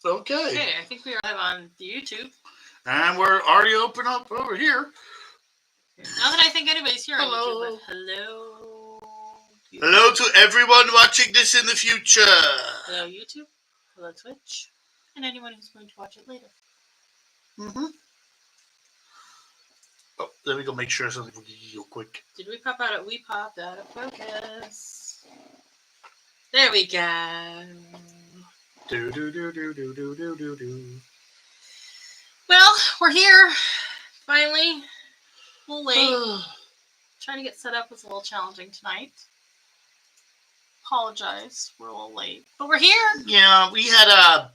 Okay. Okay, I think we are live on the YouTube. And we're already open up over here. Not that I think anybody's here on Hello. YouTube, but hello. Hello to everyone watching this in the future. Hello, YouTube. Hello, Twitch. And anyone who's going to watch it later. Mm-hmm. Oh, let me go make sure something real quick. Did we pop out of... We popped out of focus. There we go. Do. Well, we're here. Finally. A little late. Trying to get set up was a little challenging tonight. Apologize. We're a little late. But we're here. Yeah, we had a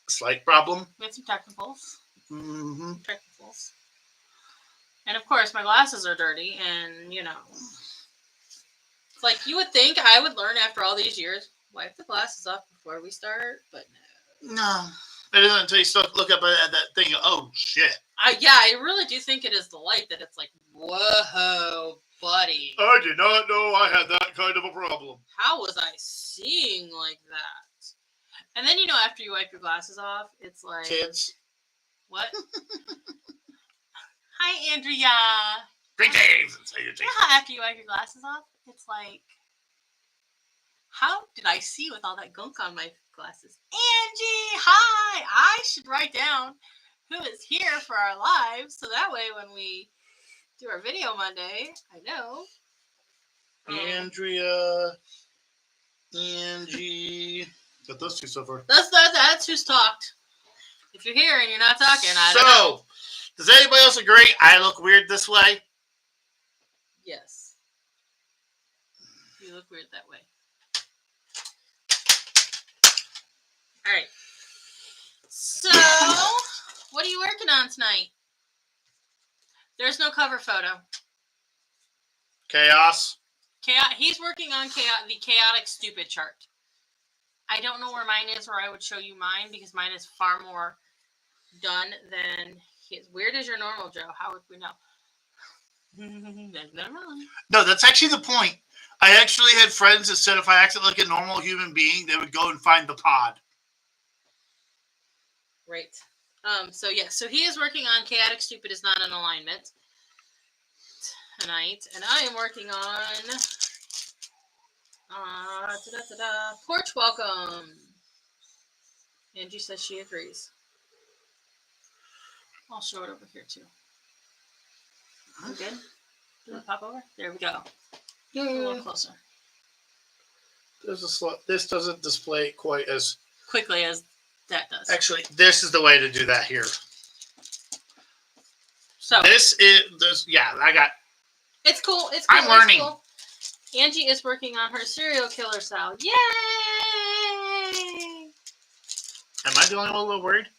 slight problem. We had some technicals. Mm-hmm. Technicals. And of course, my glasses are dirty, and, you know. It's like, you would think I would learn after all these years, wipe the glasses off before we start, but no. No. It isn't until you start look up at that thing. Oh, shit. I really do think it is the light that it's like, whoa, buddy. I did not know I had that kind of a problem. How was I seeing like that? And then, you know, after you wipe your glasses off, it's like... Kids. What? Hi, Andrea. Greetings. You know how after you wipe your glasses off, it's like, how did I see with all that gunk on my glasses? Angie, hi. I should write down who is here for our live, so that way when we do our video Monday, I know. Andrea, Angie. Got those two so far. That's who's talked. If you're here and you're not talking, I don't know. So, does anybody else agree I look weird this way? Yes. You look weird that way. All right. So, what are you working on tonight? There's no cover photo. Chaos. He's working on the chaotic stupid chart. I don't know where mine is, or I would show you mine, because mine is far more done than his. Weird as your normal, Joe. How would we know? No, that's actually the point. I actually had friends that said if I acted like a normal human being, they would go and find the pod. Right. So he is working on Chaotic Stupid is Not in Alignment tonight, and I am working on Porch Welcome. Angie says she agrees. I'll show it over here too. We good? Do it pop over? There we go. Yeah. A little closer. There's a this doesn't display quite as quickly as that does. Actually, this is the way to do that here. So I got. It's cool. It's cool. I'm learning. Cool. Angie is working on her serial killer style. Yay! Am I the only one a little worried?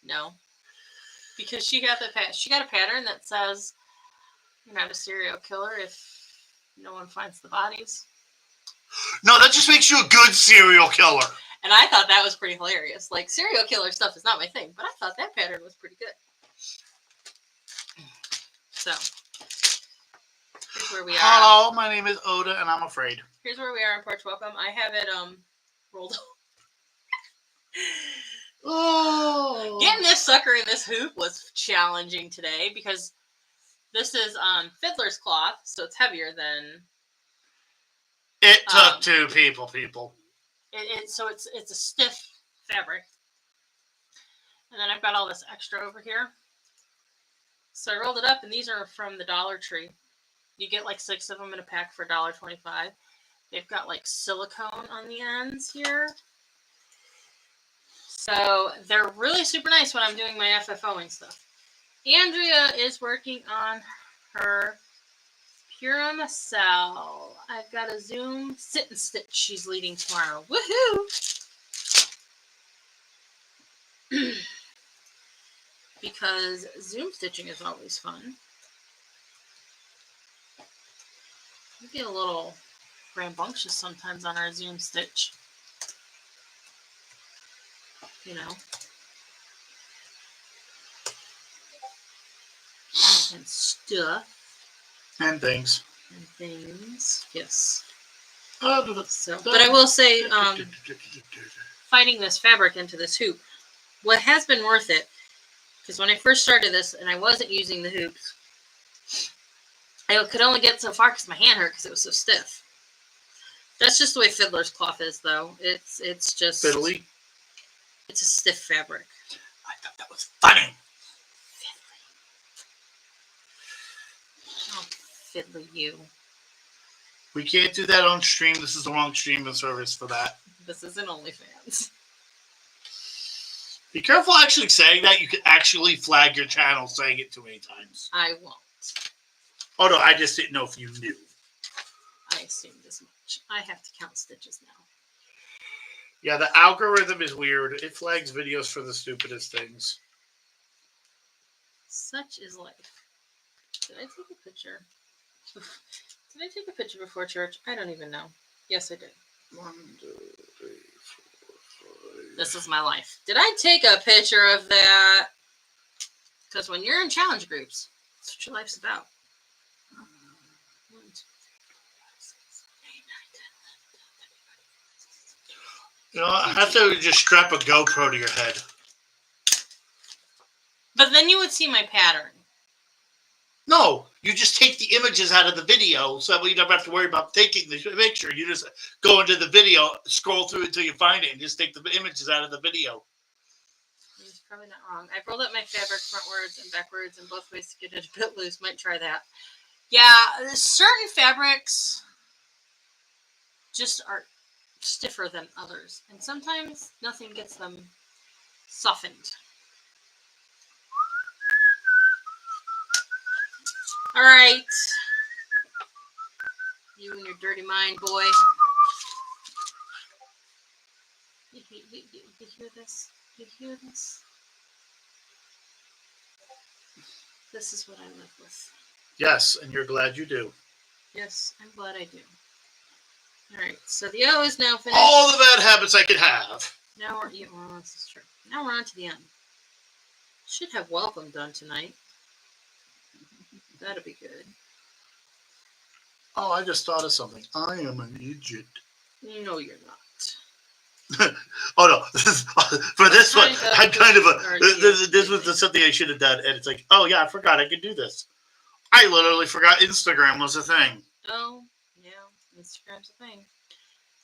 No, because she got a pattern that says you're not a serial killer if no one finds the bodies. No, that just makes you a good serial killer. And I thought that was pretty hilarious. Like, serial killer stuff is not my thing, but I thought that pattern was pretty good. So, here's where we are. Hello, my name is Oda, and I'm afraid. Here's where we are on Porch Welcome. I have it rolled. Oh. Getting this sucker in this hoop was challenging today because this is fiddler's cloth, so it's heavier than. It took two people. So it's a stiff fabric, and then I've got all this extra over here. So I rolled it up, and these are from the Dollar Tree. You get like 6 of them in a pack for $1.25. They've got like silicone on the ends here. So they're really super nice when I'm doing my FFOing stuff. Andrea is working on her Pura Macel. I've got a Zoom sit and stitch she's leading tomorrow. Woohoo! Because Zoom stitching is always fun. We get a little rambunctious sometimes on our Zoom stitch. You know. And stuff. And things. Yes. So, but I will say, fighting this fabric into this hoop. What has been worth it, because when I first started this and I wasn't using the hoops, I could only get so far because my hand hurt because it was so stiff. That's just the way fiddler's cloth is, though. It's just Fiddly. It's a stiff fabric. I thought that was funny. Oh, fiddly you. We can't do that on stream. This is the wrong streaming service for that. This isn't OnlyFans. Be careful actually saying that. You could actually flag your channel saying it too many times. I won't. Oh, no, I just didn't know if you knew. I assumed as much. I have to count stitches now. Yeah, the algorithm is weird. It flags videos for the stupidest things. Such is life. Did I take a picture? Did I take a picture before church? I don't even know. Yes, I did. 1, 2, 3, 4, 5. This is my life. Did I take a picture of that? Because when you're in challenge groups, that's what your life's about. 1, 2, 3, 4, 5, 6, 8, 9, 10, 11, 12, 13, 14, 15, 16. You know, I have to just strap a GoPro to your head. But then you would see my pattern. No, you just take the images out of the video so that way you don't have to worry about taking the picture. You just go into the video, scroll through until you find it, and just take the images out of the video. It's probably not wrong. I've rolled up my fabric frontwards and backwards in both ways to get it a bit loose. Might try that. Yeah, certain fabrics just are stiffer than others. And sometimes nothing gets them softened. All right. You and your dirty mind, boy. You hear this? You hear this? This is what I live with. Yes, and you're glad you do. Yes, I'm glad I do. All right, so the O is now finished. All the bad habits I could have. Now we're this is true. Now we're on to the end. Should have welcome done tonight. That'll be good. Oh, I just thought of something. I am an idiot. No, you're not. Oh no! For this one, I'm kind of Or this was something I should have done, and it's like, oh yeah, I forgot I could do this. I literally forgot Instagram was a thing. Oh, yeah, Instagram's a thing.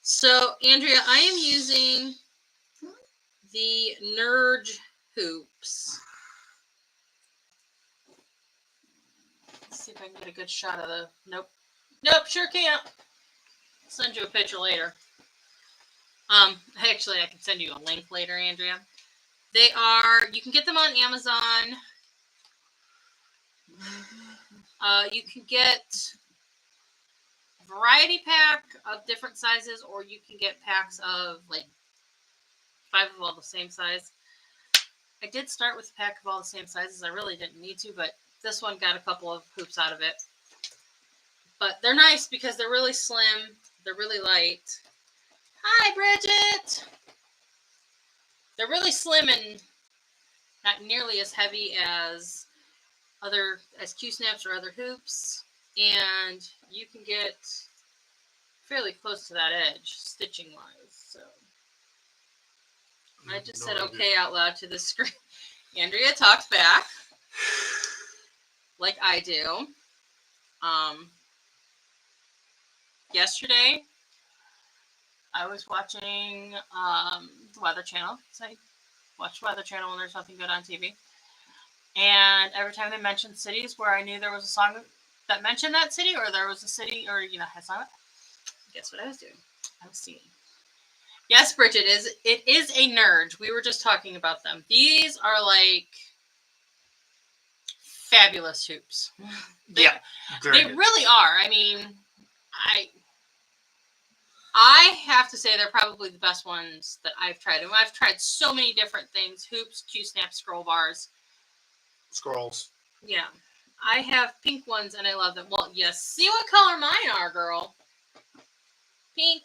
So, Andrea, I am using the Nurge hoops. Let's see if I can get a good shot of the. Nope, sure can't. I'll send you a picture later. Actually, I can send you a link later, Andrea. They are. You can get them on Amazon. You can get a variety pack of different sizes, or you can get packs of like 5 of all the same size. I did start with a pack of all the same sizes. I really didn't need to, but this one got a couple of hoops out of it. But they're nice because they're really slim. They're really light. Hi, Bridget! They're really slim and not nearly as heavy as Q-snaps or other hoops. And you can get fairly close to that edge, stitching-wise. So I just said okay out loud to the screen. Andrea talked back, like I do. Yesterday, I was watching the Weather Channel. So I watch Weather Channel when there's nothing good on TV. And every time they mentioned cities where I knew there was a song that mentioned that city, or there was a city, or had a song, guess what I was doing? I was singing. Yes, Bridget, it is a Nurge. We were just talking about them. These are like fabulous hoops. They really are. I mean, I have to say they're probably the best ones that I've tried. And I've tried so many different things: hoops, Q-snap, scroll bars. Scrolls. Yeah. I have pink ones and I love them. Well, yes. See what color mine are, girl. Pink.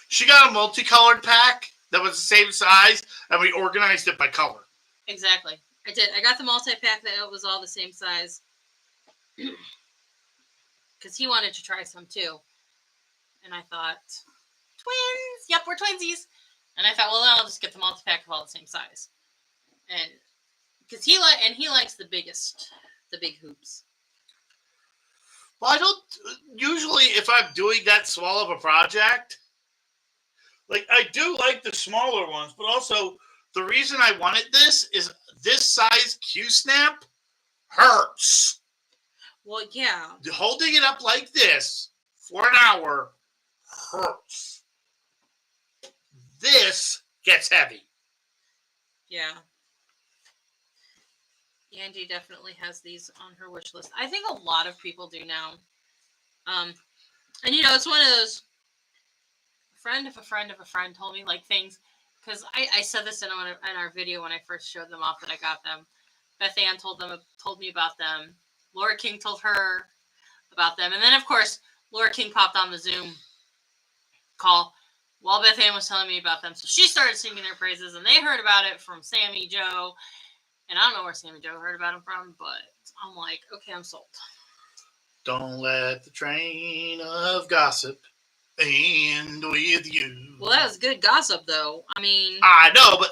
She got a multicolored pack that was the same size, and we organized it by color. Exactly. I did. I got the multi-pack that was all the same size. Because he wanted to try some too. And I thought, twins. Yep, we're twinsies. And I thought, well, I'll just get the multi-pack of all the same size. And because he likes the big hoops. Well, I don't usually, if I'm doing that small of a project, like I do like the smaller ones, but also the reason I wanted this is this size Q-snap hurts. Well, yeah. Holding it up like this for an hour hurts. This gets heavy. Yeah. Angie definitely has these on her wish list. I think a lot of people do now. And it's one of those friend of a friend of a friend told me like things, because I said this in our video when I first showed them off that I got them. Beth Ann told me about them. Laura King told her about them, and then of course Laura King popped on the Zoom call while Beth Ann was telling me about them. So she started singing their praises, and they heard about it from Sammy Joe. And I don't know where Sammy Joe heard about them from, but I'm like, okay, I'm sold. Don't let the train of gossip end with you. Well, that was good gossip, though. I mean, I know, but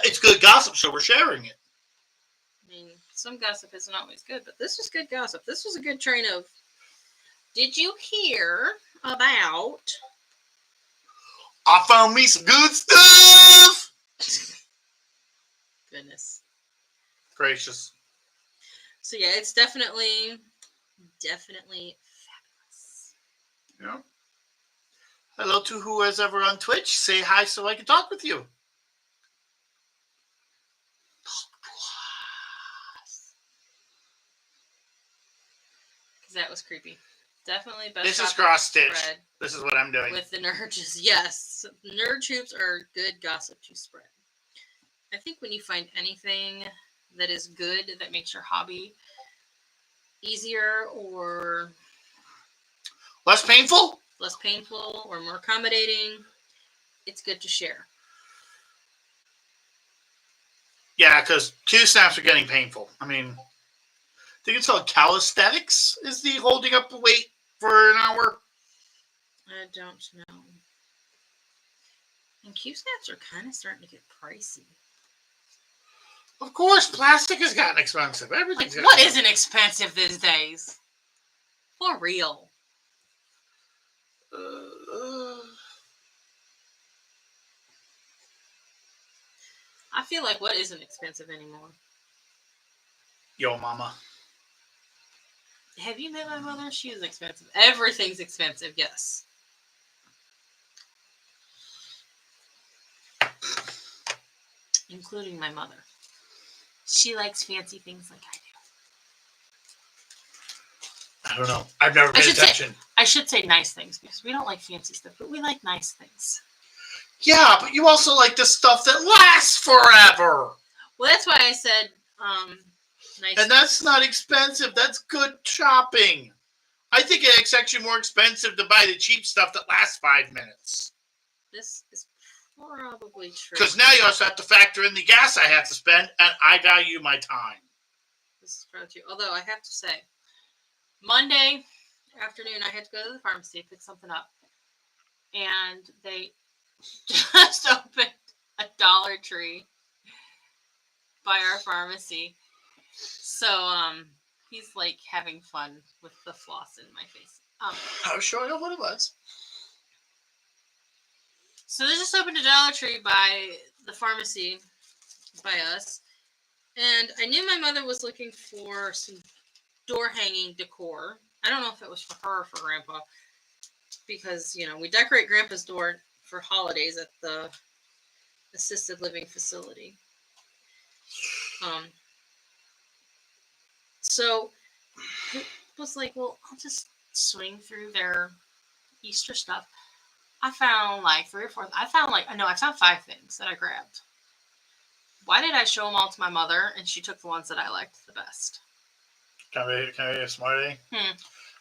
it's good gossip, so we're sharing it. I mean, some gossip isn't always good, but this was good gossip. This was a good train of, did you hear about... I found me some good stuff! Goodness. Gracious. So yeah, it's definitely fabulous. Yeah. Hello to who is ever on Twitch. Say hi so I can talk with you. Because that was creepy. Definitely best. This is cross stitch. Spread this is what I'm doing. with the nerds. Yes. Nerd hoops are good gossip to spread. I think when you find anything that is good that makes your hobby easier or less painful or more accommodating, it's good to share. Yeah, because Q-snaps are getting painful. I mean, I think it's called calisthenics is the holding up the weight for an hour. I don't know. And Q-snaps are kind of starting to get pricey. Of course, plastic has gotten expensive. Everything's what isn't expensive these days? For real. I feel like what isn't expensive anymore? Yo, mama. Have you met my mother? She is expensive. Everything's expensive, yes. Including my mother. She likes fancy things like I do. I don't know. I've never paid attention. I should say nice things because we don't like fancy stuff, but we like nice things. Yeah, but you also like the stuff that lasts forever. Well, that's why I said nice. And that's not expensive. That's good shopping. I think it's actually more expensive to buy the cheap stuff that lasts 5 minutes. This is probably true. Because now you also have to factor in the gas I have to spend, and I value my time. This is probably true. Although I have to say, Monday afternoon, I had to go to the pharmacy to pick something up. And they just opened a Dollar Tree by our pharmacy. So, he's like having fun with the floss in my face. I was showing off what it was. So they just opened a Dollar Tree by the pharmacy by us. And I knew my mother was looking for some door hanging decor. I don't know if it was for her or for Grandpa. Because, we decorate Grandpa's door for holidays at the assisted living facility. So it was like, well, I'll just swing through their Easter stuff. I found like 3 or 4. I found 5 things that I grabbed. Why did I show them all to my mother and she took the ones that I liked the best? Can I be a smarty?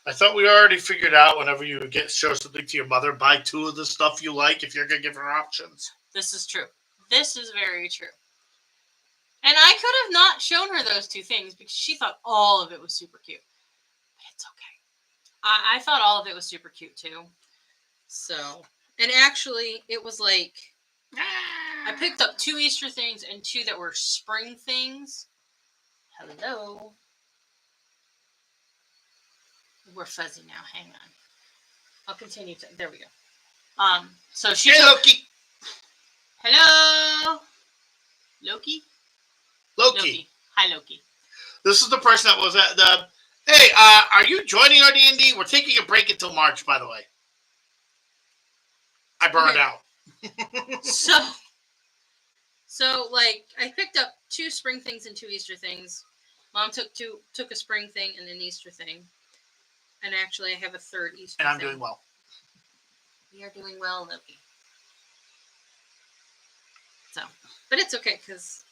I thought we already figured out whenever you show something to your mother, buy 2 of the stuff you like if you're going to give her options. This is true. This is very true. And I could have not shown her those 2 things because she thought all of it was super cute. But it's okay. I thought all of it was super cute too. So, And actually, it was like I picked up 2 Easter things and 2 that were spring things. Hello. We're fuzzy now. Hang on. I'll continue to. There we go. So she. Hey, took, Loki. Hello. Loki. Loki. Hi, Loki. This is the person that was at the. Hey, are you joining our D&D? We're taking a break until March, by the way. I burned out. So like I picked up 2 spring things and 2 Easter things. Mom took a spring thing and an Easter thing, and actually I have a 3rd Easter. And I'm thing. doing well. We are doing well, Loki. So, but it's okay because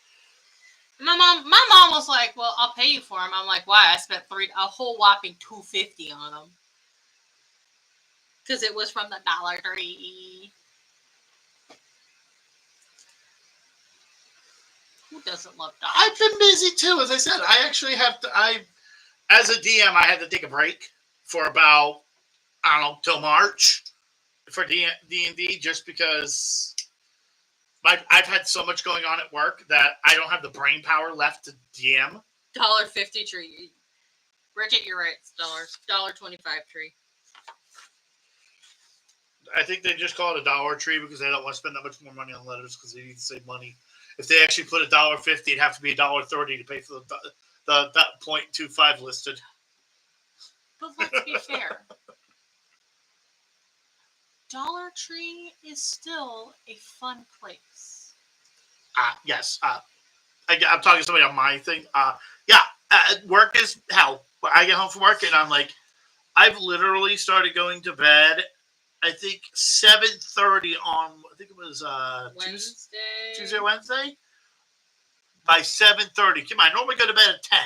my mom was like, "Well, I'll pay you for them." I'm like, "Why?" I spent a whole whopping $2.50 on them because it was from the Dollar Tree. Who doesn't love Dollar Tree? I've been busy too, as I said. I actually have to. As a DM, I had to take a break for about till March for D&D, just because I've had so much going on at work that I don't have the brain power left to DM. $1.50 tree. Bridget, you're right. It's $1.25 tree. I think they just call it a Dollar Tree because they don't want to spend that much more money on letters because they need to save money. If they actually put $1.50, it'd have to be $1.30 to pay for the 0.25 listed. But let's be fair. Dollar Tree is still a fun place. Yes. I'm talking to somebody on my thing. Work is hell. I get home from work and I'm like, I've literally started going to bed. I think 7:30 on. I think it was Tuesday, Wednesday. By 7:30, come on. I normally go to bed at 10.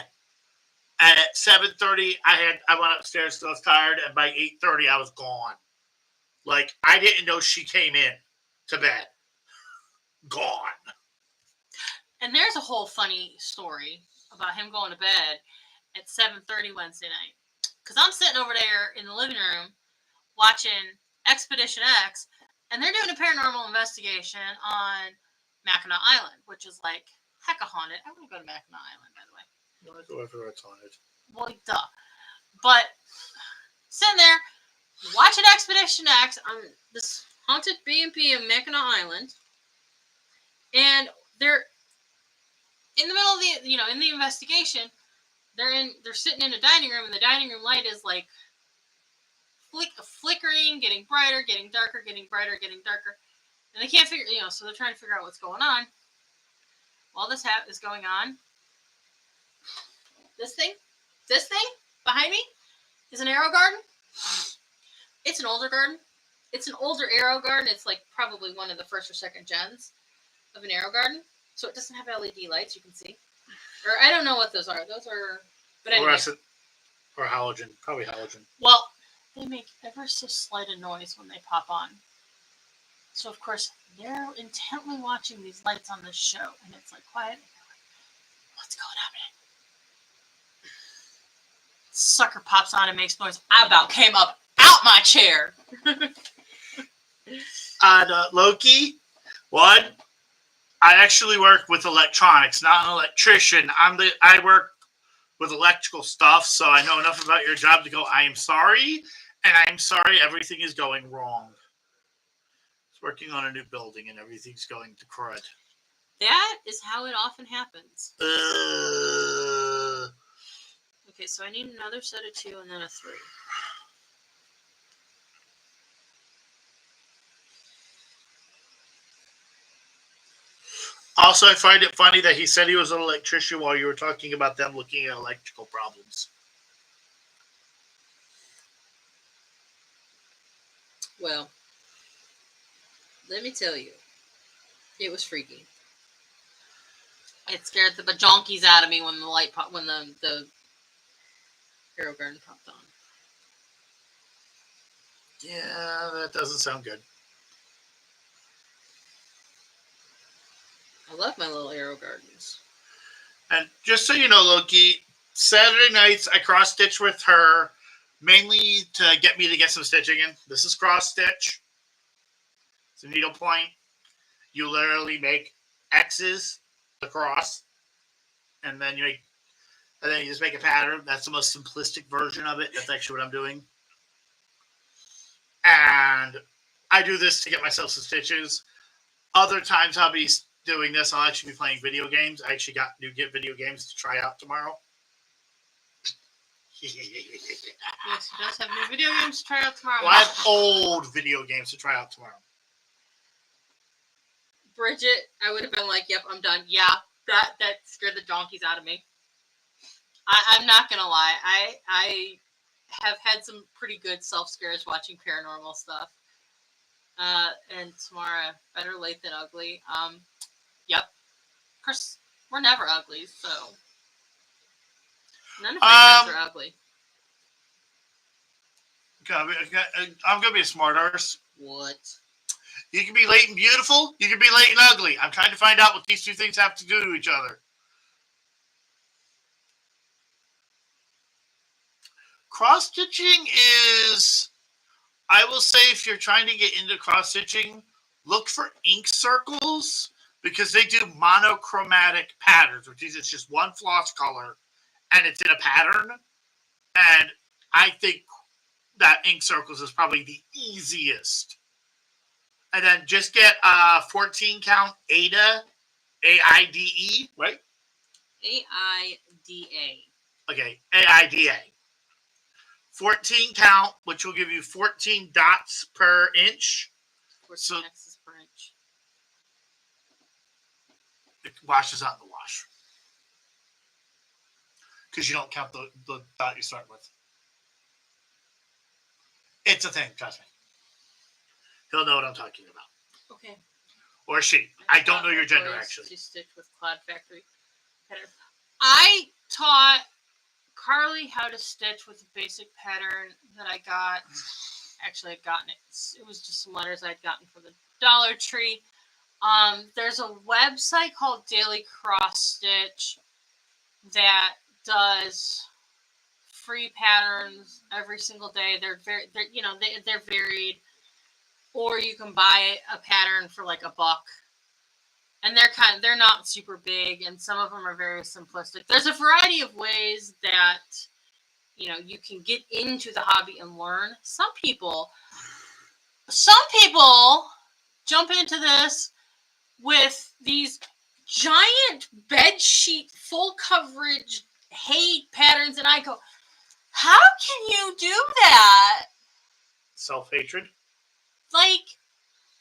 And at 7:30, I went upstairs because I was tired, and by 8:30, I was gone. Like I didn't know she came in to bed. Gone. And there's a whole funny story about him going to bed at 7:30 Wednesday night. Because I'm sitting over there in the living room watching Expedition X, and they're doing a paranormal investigation on Mackinac Island, which is like hecka haunted. I want to go to Mackinac Island, by the way. No, I go everywhere it's haunted. Well, duh. But sitting there watching Expedition X on this haunted B&B in Mackinac Island, and they're in the middle of in the investigation. They're sitting in a dining room, and the dining room light is like flickering, getting brighter, getting darker, getting brighter, getting darker, and they can't figure, so they're trying to figure out what's going on. While this is going on, this thing behind me is an arrow garden. It's an older garden. It's an older arrow garden. It's like probably one of the first or second gens of an arrow garden. So it doesn't have LED lights, you can see. Or I don't know what those are. Those are... But anyway. Fluorescent. Or halogen. Probably halogen. Well, they make ever so slight a noise when they pop on. So, of course, they're intently watching these lights on this show. And it's like quiet. And they're like, what's going on? Sucker pops on and makes noise. I about came up out my chair. Loki, one, I actually work with electronics, not an electrician. I work with electrical stuff, so I know enough about your job to go, I am sorry, and I am sorry everything is going wrong. It's working on a new building, and everything's going to crud. That is how it often happens. Okay, so I need another set of 2 and then a 3. Also, I find it funny that he said he was an electrician while you were talking about them looking at electrical problems. Well, let me tell you, it was freaky. It scared the bajonkies out of me when the light when the arrow garden popped on. Yeah, that doesn't sound good. I love my little arrow gardens. And just so you know, Loki, Saturday nights I cross stitch with her, mainly to get me to get some stitching in. This is cross stitch. the needlepoint. You literally make X's across, and then you just make a pattern. That's the most simplistic version of it. That's actually what I'm doing. And I do this to get myself some stitches. Other times I'll be doing this. I'll actually be playing video games. I actually got new video games to try out tomorrow. Yes, he does have new video games to try out tomorrow. Well, I have old video games to try out tomorrow. Bridget, I would have been like, yep, I'm done. Yeah, that scared the donkeys out of me. I'm not going to lie. I have had some pretty good self-scares watching paranormal stuff. And Tamara, better late than ugly. Yep. Of course, we're never ugly, so none of my friends are ugly. I'm going to be a smart arse. What? You can be late and beautiful. You can be late and ugly. I'm trying to find out what these two things have to do to each other. Cross-stitching is, I will say, if you're trying to get into cross-stitching, look for ink circles because they do monochromatic patterns, which is it's just one floss color and it's in a pattern. And I think that ink circles is probably the easiest. And then just get 14 count Aida, A-I-D-E, right? A-I-D-A. Okay, A-I-D-A. 14 count, which will give you 14 dots per inch. 14 X's per inch. It washes out in the wash. Because you don't count the dot you start with. It's a thing, trust me. He'll know what I'm talking about. Okay. Or she. I don't know your gender, actually. To stitch with Cloud Factory. I taught Carly how to stitch with a basic pattern that I got. Actually, I'd gotten it. It was just some letters I'd gotten from the Dollar Tree. There's a website called Daily Cross Stitch that does free patterns every single day. They're varied. Or you can buy a pattern for like $1. And they're not super big, and some of them are very simplistic. There's a variety of ways that you can get into the hobby and learn. Some people jump into this with these giant bed sheet full coverage hate patterns, and I go, how can you do that? Self-hatred? Like,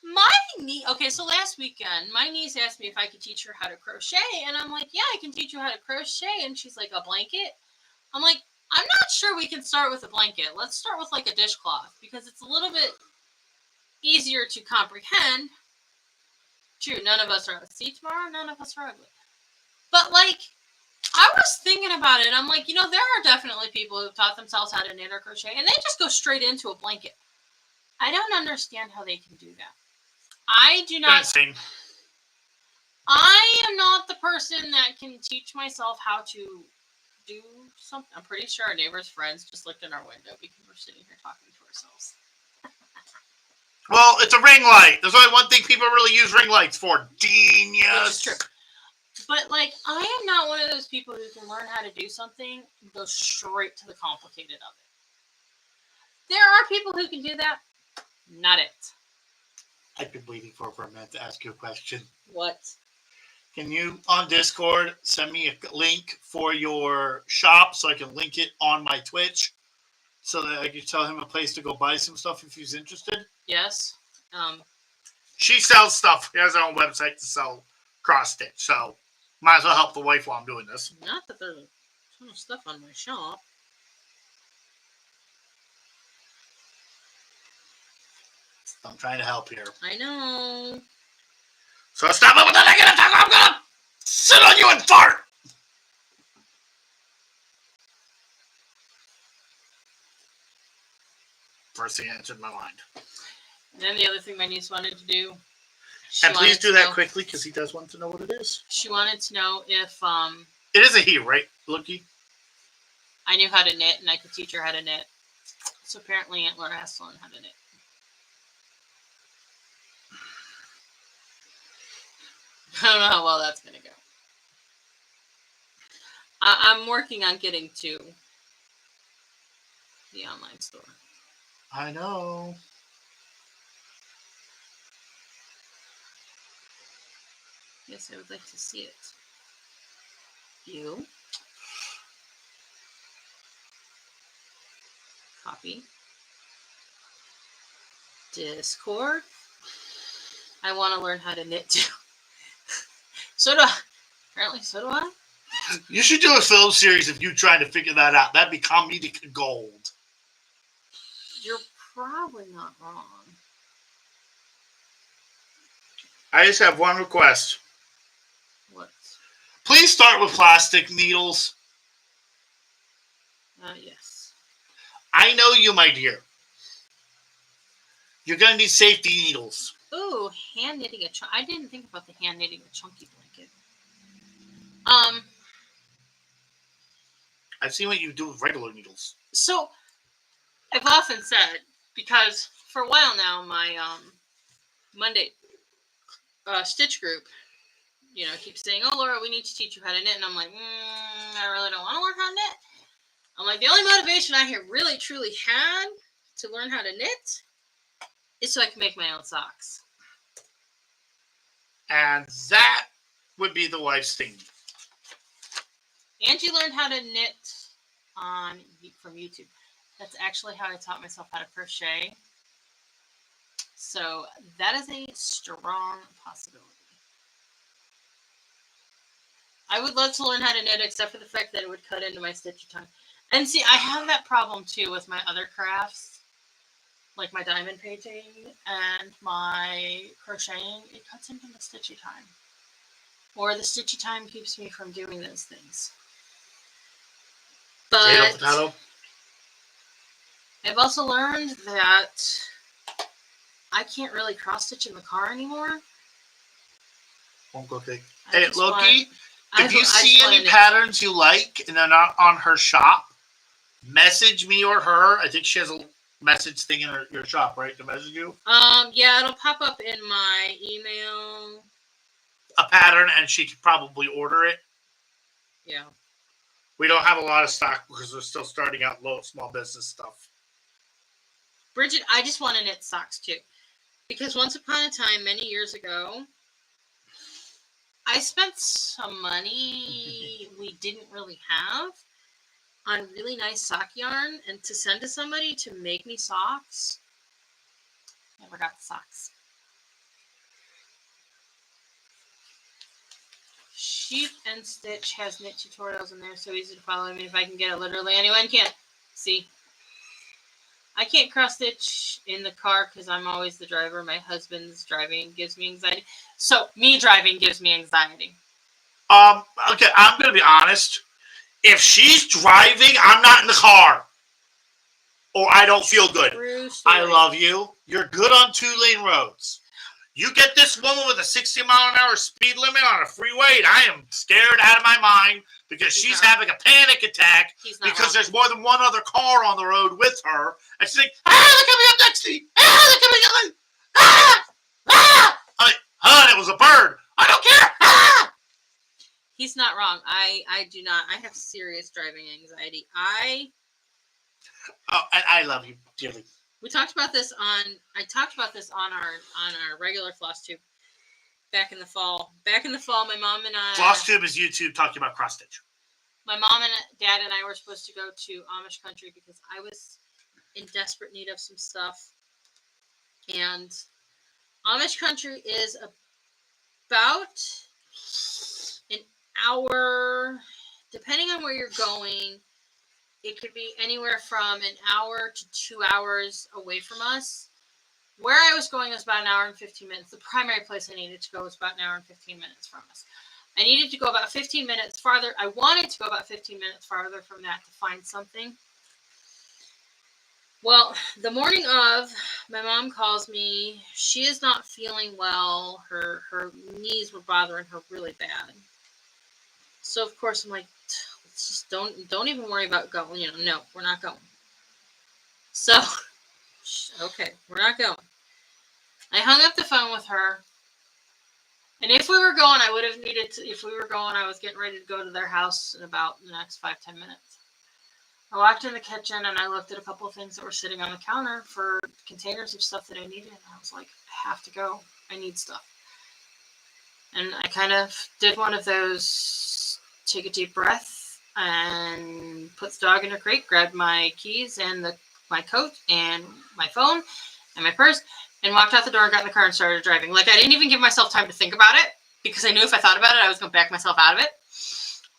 my niece, okay, so last weekend, my niece asked me if I could teach her how to crochet, and I'm like, yeah, I can teach you how to crochet, and she's like, a blanket? I'm like, I'm not sure we can start with a blanket. Let's start with, like, a dishcloth, because it's a little bit easier to comprehend. True, none of us are, see, tomorrow, none of us are ugly. But, like, I was thinking about it, I'm like, there are definitely people who've taught themselves how to knit or crochet, and they just go straight into a blanket. I don't understand how they can do that. I do not. I am not the person that can teach myself how to do something. I'm pretty sure our neighbor's friends just looked in our window because we're sitting here talking to ourselves. Well, it's a ring light. There's only one thing people really use ring lights for. Genius. Which is true. But, like, I am not one of those people who can learn how to do something and go straight to the complicated of it. There are people who can do that. Not it. I've been waiting for a minute to ask you a question. What? Can you, on Discord, send me a link for your shop so I can link it on my Twitch so that I can tell him a place to go buy some stuff if he's interested? Yes. She sells stuff. She has her own website to sell cross-stitch, so might as well help the wife while I'm doing this. Not that there's a ton of stuff on my shop. I'm trying to help here. I know. So stop it with the negative talk. I'm gonna sit on you and fart. First thing entered my mind. And then the other thing my niece wanted to do. And please do that quickly because he does want to know what it is. She wanted to know if it is a he, right, Lookie? I knew how to knit and I could teach her how to knit. So apparently Aunt Laura has to learn how to knit. I don't know how well that's going to go. I'm working on getting to the online store. I know. Yes, I would like to see it. View. Copy. Discord. I want to learn how to knit too. So do I. Apparently, so do I. You should do a film series of you trying to figure that out. That'd be comedic gold. You're probably not wrong. I just have one request. What? Please start with plastic needles. Yes. I know you, my dear. You're going to need safety needles. Ooh, hand knitting I didn't think about the hand knitting a chunky blanket. I've seen what you do with regular needles. So, I've often said, because for a while now, my Monday stitch group, keeps saying, "Oh, Laura, we need to teach you how to knit," and I'm like, I really don't want to learn how to knit. I'm like, the only motivation I have really truly had to learn how to knit is so I can make my own socks. And that would be the wife's thing. Angie learned how to knit from YouTube. That's actually how I taught myself how to crochet. So that is a strong possibility. I would love to learn how to knit, except for the fact that it would cut into my stitch time. And see, I have that problem too with my other crafts, like my diamond painting and my crocheting. It cuts into the stitchy time, or the stitchy time keeps me from doing those things. But potato. I've also learned that I can't really cross stitch in the car anymore. Won't go big. Hey, Loki, if you see any knit. patterns you like and they're not on her shop, message me or her. I think she has a message thing in your shop, right? To message you? Yeah, it'll pop up in my email. A pattern, and she could probably order it. Yeah. We don't have a lot of stock because we're still starting out small business stuff. Bridget, I just want to knit socks too. Because once upon a time, many years ago, I spent some money we didn't really have on really nice sock yarn and to send to somebody to make me socks. Never got the socks. Sheep and Stitch has knit tutorials in there, so easy to follow. I mean, if I can get it literally, anyone can. See, I can't cross stitch in the car because I'm always the driver. My husband's driving gives me anxiety. So me driving gives me anxiety. Okay, I'm going to be honest. If she's driving, I'm not in the car. Or I don't feel good. I love you. You're good on 2-lane roads. You get this woman with a 60-mile-an-hour speed limit on a freeway, and I am scared out of my mind because she's having a panic attack because there's more than one other car on the road with her. And she's like, they're coming up next to me. They're coming up. I'm like, hon, it was a bird. I don't care. He's not wrong. I do not. I have serious driving anxiety. I love you dearly. I talked about this on our regular floss tube back in the fall. Back in the fall, my mom and I Floss tube is YouTube talking about cross stitch. My mom and dad and I were supposed to go to Amish country because I was in desperate need of some stuff. And Amish country is about an hour, depending on where you're going. It could be anywhere from an hour to 2 hours away from us. Where I was going was about an hour and 15 minutes. The primary place I needed to go was about an hour and 15 minutes from us. I needed to go about 15 minutes farther. I wanted to go about 15 minutes farther from that to find something. Well, the morning of, my mom calls me. She is not feeling well. Her knees were bothering her really bad. So, of course, I'm like, just don't even worry about going. No, we're not going. So, okay, we're not going. I hung up the phone with her. And if we were going, I would have needed to. If we were going, I was getting ready to go to their house in about the next 5-10 minutes. I walked in the kitchen and I looked at a couple of things that were sitting on the counter for containers of stuff that I needed. And I was like, I have to go. I need stuff. And I kind of did one of those take a deep breath and put the dog in her crate, grabbed my keys and my coat and my phone and my purse and walked out the door and got in the car and started driving. Like, I didn't even give myself time to think about it because I knew if I thought about it, I was going to back myself out of it.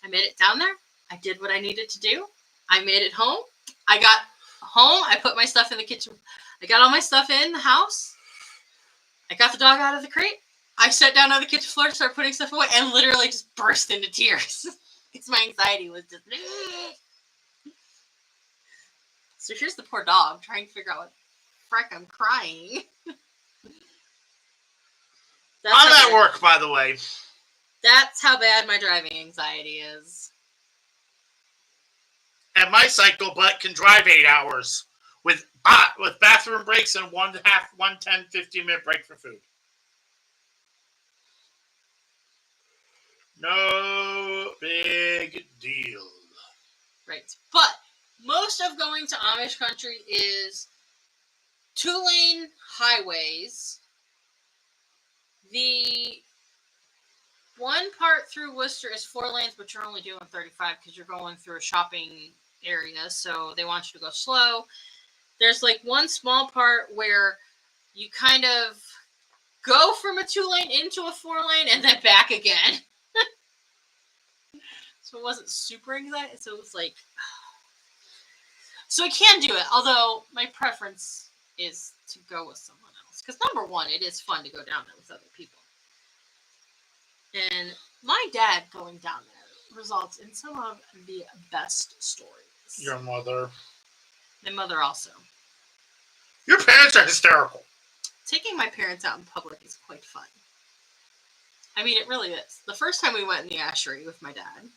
I made it down there. I did what I needed to do. I made it home. I got home. I put my stuff in the kitchen. I got all my stuff in the house. I got the dog out of the crate. I sat down on the kitchen floor to start putting stuff away and literally just burst into tears because my anxiety was just. So here's the poor dog trying to figure out what frick I'm crying. How did that work, by the way? That's how bad my driving anxiety is. And my cycle butt can drive 8 hours with bathroom breaks and 1 10, 15-minute break for food. No big deal. Right. But most of going to Amish country is 2-lane highways. The one part through Worcester is 4 lanes, but you're only doing 35 because you're going through a shopping area, so they want you to go slow. There's like one small part where you kind of go from a 2-lane into a 4-lane and then back again. So it wasn't super anxiety. So it was like, so I can do it. Although my preference is to go with someone else. Because number one, it is fun to go down there with other people. And my dad going down there results in some of the best stories. Your mother. My mother also. Your parents are hysterical. Taking my parents out in public is quite fun. I mean, it really is. The first time we went in the ashery with my dad.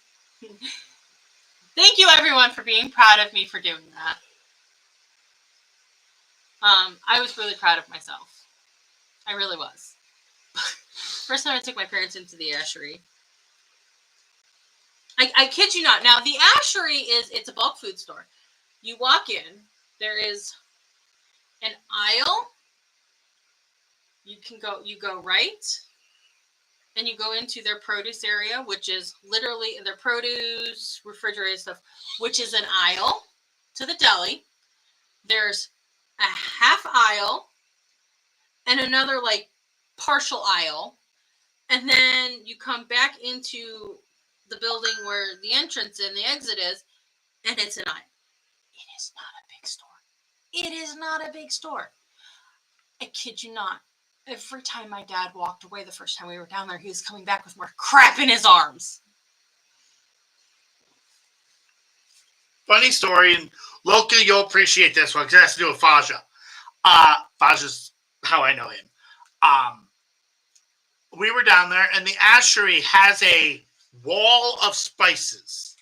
Thank you, everyone, for being proud of me for doing that. I was really proud of myself. I really was. First time I took my parents into the ashery. I kid you not. Now, the ashery it's a bulk food store. You walk in, there is an aisle. You go right, and you go into their produce area, which is literally their produce, refrigerated stuff, which is an aisle to the deli. There's a half aisle and another like partial aisle. And then you come back into the building where the entrance and the exit is, and it's an aisle. It is not a big store. It is not a big store. I kid you not. Every time my dad walked away the first time we were down there, he was coming back with more crap in his arms. Funny story, and locally you'll appreciate this one because it has to do with Faja. Faja's how I know him. We were down there, and the ashery has a wall of spices.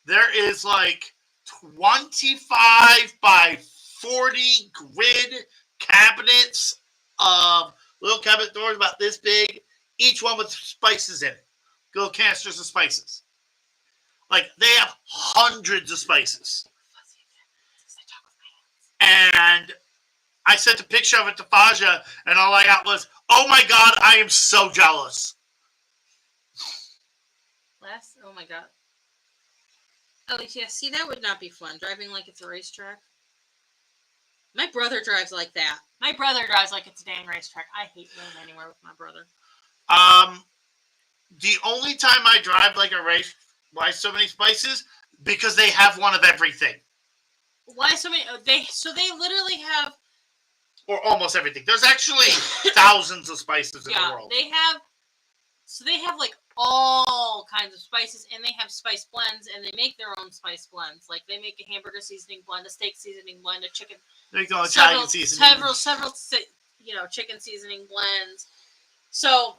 There is like 25 by 40 grid cabinets of little cabinet doors about this big, each one with spices in it. Little canisters of spices. Like, they have hundreds of spices. And I sent a picture of it to Faja, and all I got was, oh my God, I am so jealous. Oh my God. Oh, yeah, see, that would not be fun. Driving like it's a racetrack. My brother drives like that. My brother drives like it's a dang racetrack. I hate going anywhere with my brother. The only time I drive like a race, why so many spices? Because they have one of everything. Why so many? So they literally have, or almost everything. There's actually thousands of spices in the world. They have like all kinds of spices, and they have spice blends, and they make their own spice blends. Like they make a hamburger seasoning blend, a steak seasoning blend, a chicken. They make Italian seasoning. Several, chicken seasoning blends. So.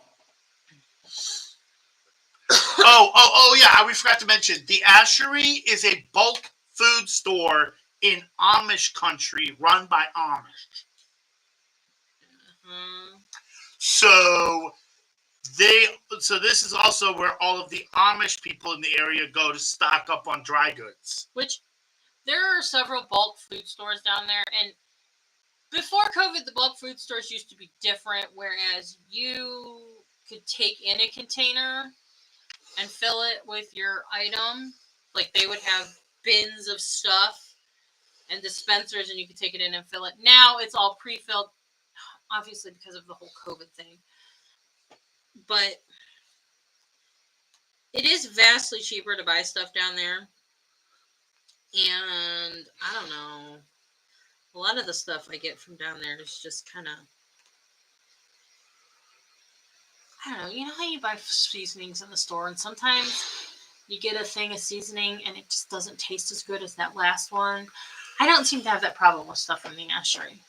Yeah, we forgot to mention the ashery is a bulk food store in Amish country run by Amish. Mm-hmm. So So this is also where all of the Amish people in the area go to stock up on dry goods. Which there are several bulk food stores down there, and before COVID, the bulk food stores used to be different, whereas you could take in a container and fill it with your item. Like they would have bins of stuff and dispensers, and you could take it in and fill it. Now it's all pre-filled, obviously because of the whole COVID thing. But it is vastly cheaper to buy stuff down there. And I don't know. A lot of the stuff I get from down there is just kind of, I don't know. You know how you buy seasonings in the store, and sometimes you get a thing of seasoning and it just doesn't taste as good as that last one? I don't seem to have that problem with stuff from the Ashery.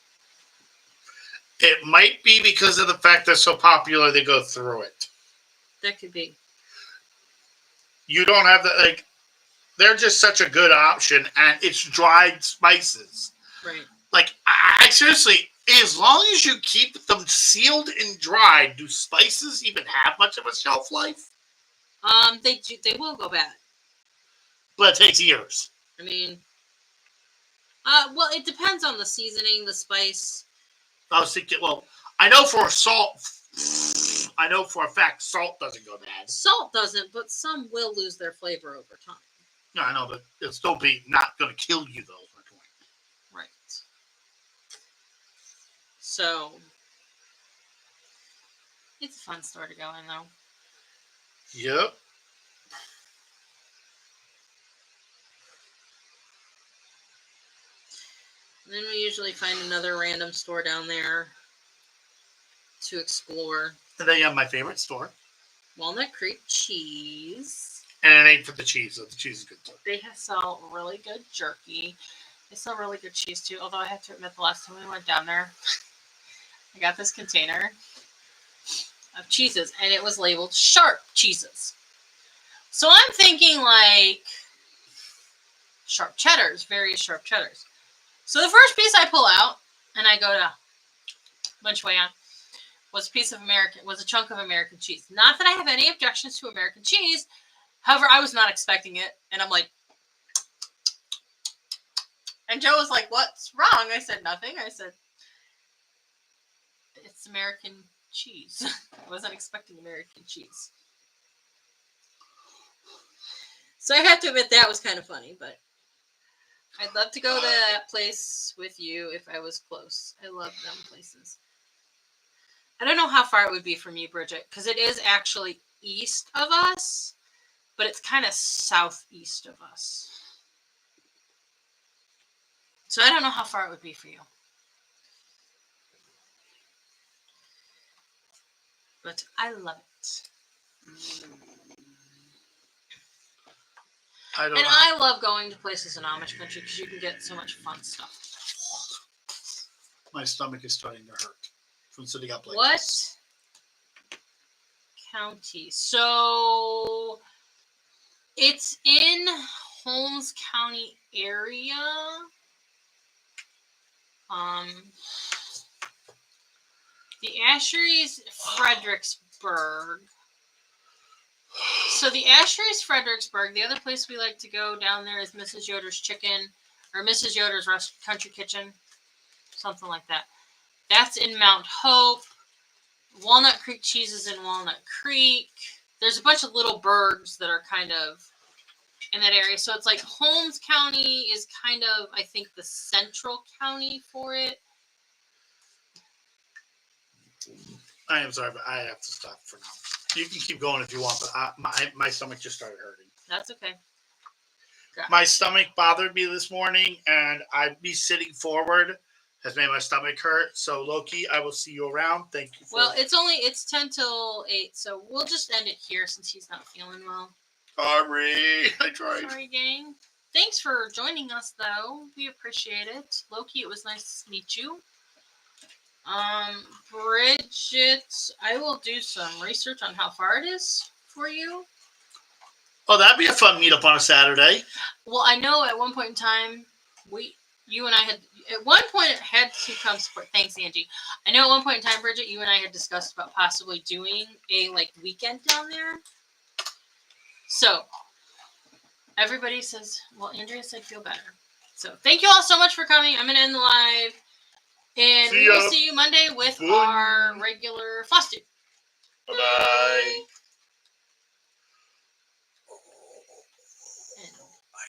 It might be because of the fact they're so popular, they go through it. That could be. You don't have the, like, they're just such a good option, and it's dried spices. Right. Like, I seriously, as long as you keep them sealed and dried, do spices even have much of a shelf life? They will go bad. But it takes years. I mean, well, it depends on the seasoning, the spice. I was thinking, well, I know for salt, I know for a fact salt doesn't go bad. Salt doesn't, but some will lose their flavor over time. No, I know, but it'll still be not going to kill you, though. Right. So, it's a fun store to go in, though. Yep. And then we usually find another random store down there to explore. And then you have my favorite store. Walnut Creek Cheese. And it ain't for the cheese, so the cheese is good too. They sell really good jerky. They sell really good cheese too. Although I have to admit, the last time we went down there, I got this container of cheeses, and it was labeled sharp cheeses. So I'm thinking like sharp cheddars, various sharp cheddars. So the first piece I pull out, and I go to munch away on, was a chunk of American cheese. Not that I have any objections to American cheese. However, I was not expecting it, and I'm like, and Joe was like, "What's wrong?" I said, "Nothing." I said, "It's American cheese." I wasn't expecting American cheese. So I have to admit that was kind of funny, but I'd love to go to that place with you if I was close. I love them places. I don't know how far it would be from you, Bridget, because it is actually east of us, but it's kind of southeast of us. So I don't know how far it would be for you. But I love it. I love going to places in Amish country because you can get so much fun stuff. My stomach is starting to hurt from sitting up like what this. County? So it's in Holmes County area. The Ashery's Fredericksburg. So the Ashery's Fredericksburg. The other place we like to go down there is Mrs. Yoder's Chicken or Mrs. Yoder's Country Kitchen, something like that. That's in Mount Hope. Walnut Creek Cheese is in Walnut Creek. There's a bunch of little burgs that are kind of in that area. So it's like Holmes County is kind of, I think, the central county for it. I am sorry, but I have to stop for now. You can keep going if you want, but my stomach just started hurting. That's okay. Yeah. My stomach bothered me this morning, and me sitting forward has made my stomach hurt. So, Loki, I will see you around. Thank you. Well, it's 10 till 8, so we'll just end it here since he's not feeling well. Sorry, I tried. Sorry, gang. Thanks for joining us, though. We appreciate it. Loki, it was nice to meet you. Bridget, I will do some research on how far it is for you. Oh, that'd be a fun meetup on a Saturday. Well, I know at one point in time, we you and I had at one point it had to come support. Thanks, Angie. I know at one point in time, Bridget, you and I had discussed about possibly doing a like weekend down there. So everybody says, well, Andrea said feel better. So thank you all so much for coming. I'm gonna end the live. And we will see you Monday with our regular floss tube. Bye-bye.